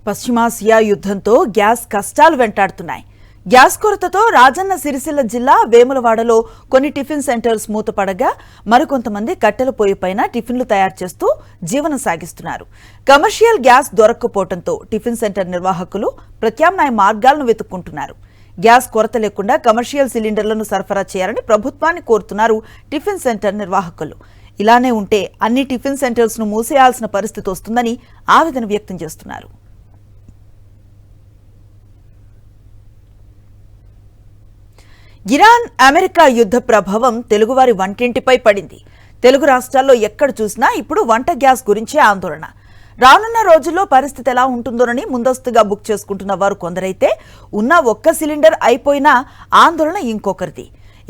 పశ్చిమాసియా యుద్ధంతో గ్యాస్ కష్టాలు వెంటాడుతున్నాయి. గ్యాస్ కొరతతో రాజన్న సిరిసిల్ల జిల్లా వేములవాడలో కొన్ని టిఫిన్ సెంటర్స్ మూతపడగా మరికొంతమంది కట్టెల పొయ్యి పైన టిఫిన్లు తయారు చేస్తూ జీవనం సాగిస్తున్నారు. కమర్షియల్ గ్యాస్ దొరక్కపోవడంతో టిఫిన్ సెంటర్ నిర్వాహకులు ప్రత్యామ్నాయ మార్గాలను వెతుక్కుంటున్నారు. గ్యాస్ కొరత లేకుండా కమర్షియల్ సిలిండర్లను సరఫరా చేయాలని ప్రభుత్వాన్ని కోరుతున్నారు టిఫిన్ సెంటర్ నిర్వాహకులు. ఇలానే ఉంటే అన్ని టిఫిన్ సెంటర్స్ ను మూసేయాల్సిన పరిస్థితి వస్తుందని ఆవేదన వ్యక్తం చేస్తున్నారు. ఇరాన్ అమెరికా యుద్ధ ప్రభావం తెలుగువారి వంటింటిపై పడింది. తెలుగు రాష్ట్రాల్లో ఎక్కడ చూసినా ఇప్పుడు వంట గ్యాస్ గురించే ఆందోళన. రానున్న రోజుల్లో పరిస్థితి ఎలా ఉంటుందోనని ముందస్తుగా బుక్ చేసుకుంటున్న వారు కొందరైతే ఉన్న ఒక్క సిలిండర్ అయిపోయినా ఆందోళన ఇంకొకరిది.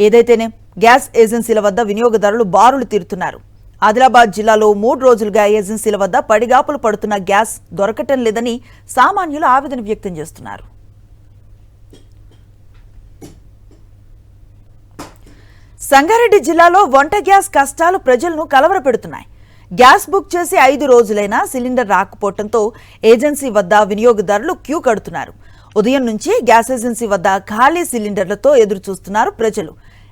ఏదైతేనే గ్యాస్ ఏజెన్సీల వద్ద వినియోగదారులు బారులు తీరుతున్నారు. ఆదిలాబాద్ జిల్లాలో 3 రోజులుగా ఏజెన్సీల వద్ద పడిగాపులు పడుతున్న గ్యాస్ దొరకటం లేదని సామాన్యులు ఆవేదన వ్యక్తం చేస్తున్నారు. సంగారెడ్డి జిల్లాలో వంట గ్యాస్ కష్టాలు ప్రజలను కలవరపెడుతున్నాయి. గ్యాస్ బుక్ చేసి 5 రోజులైనా సిలిండర్ రాకపోవడంతో ఏజెన్సీ వద్ద వినియోగదారులు క్యూ కడుతున్నారు. ఉదయం నుంచి గ్యాస్ ఏజెన్సీ వద్ద ఖాళీ సిలిండర్లతో ఎదురు చూస్తున్నారు ప్రజలు.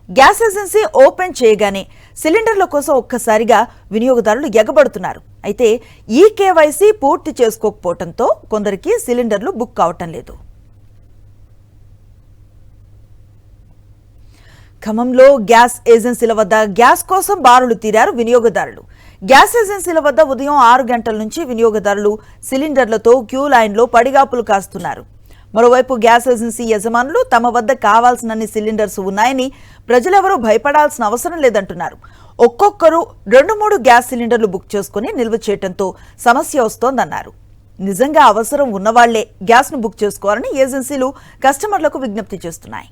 గ్యాస్ ఏజెన్సీ ఓపెన్ చేయగానే సిలిండర్ల కోసం ఒక్కసారిగా వినియోగదారులు ఎగబడుతున్నారు. అయితే ఈ కేవైసీ పూర్తి చేసుకోకపోవడంతో కొందరికి సిలిండర్లు బుక్ కావటం లేదు. ఖమ్మంలో గ్యాస్ ఏజెన్సీల వద్ద గ్యాస్ కోసం బారులు తీరారు వినియోగదారులు. గ్యాస్ ఏజెన్సీల వద్ద ఉదయం 6 గంటల నుంచి వినియోగదారులు సిలిండర్లతో క్యూ లైన్లో పడిగాపులు కాస్తున్నారు. మరోవైపు గ్యాస్ ఏజెన్సీ యజమానులు తమ వద్ద కావాల్సినన్ని సిలిండర్స్ ఉన్నాయని ప్రజలెవరూ భయపడాల్సిన అవసరం లేదంటున్నారు. ఒక్కొక్కరు 2-3 గ్యాస్ సిలిండర్లు బుక్ చేసుకుని నిల్వ చేయడంతో సమస్య వస్తోందన్నారు. నిజంగా అవసరం ఉన్నవాళ్లే గ్యాస్ను బుక్ చేసుకోవాలని ఏజెన్సీలు కస్టమర్లకు విజ్ఞప్తి చేస్తున్నాయి.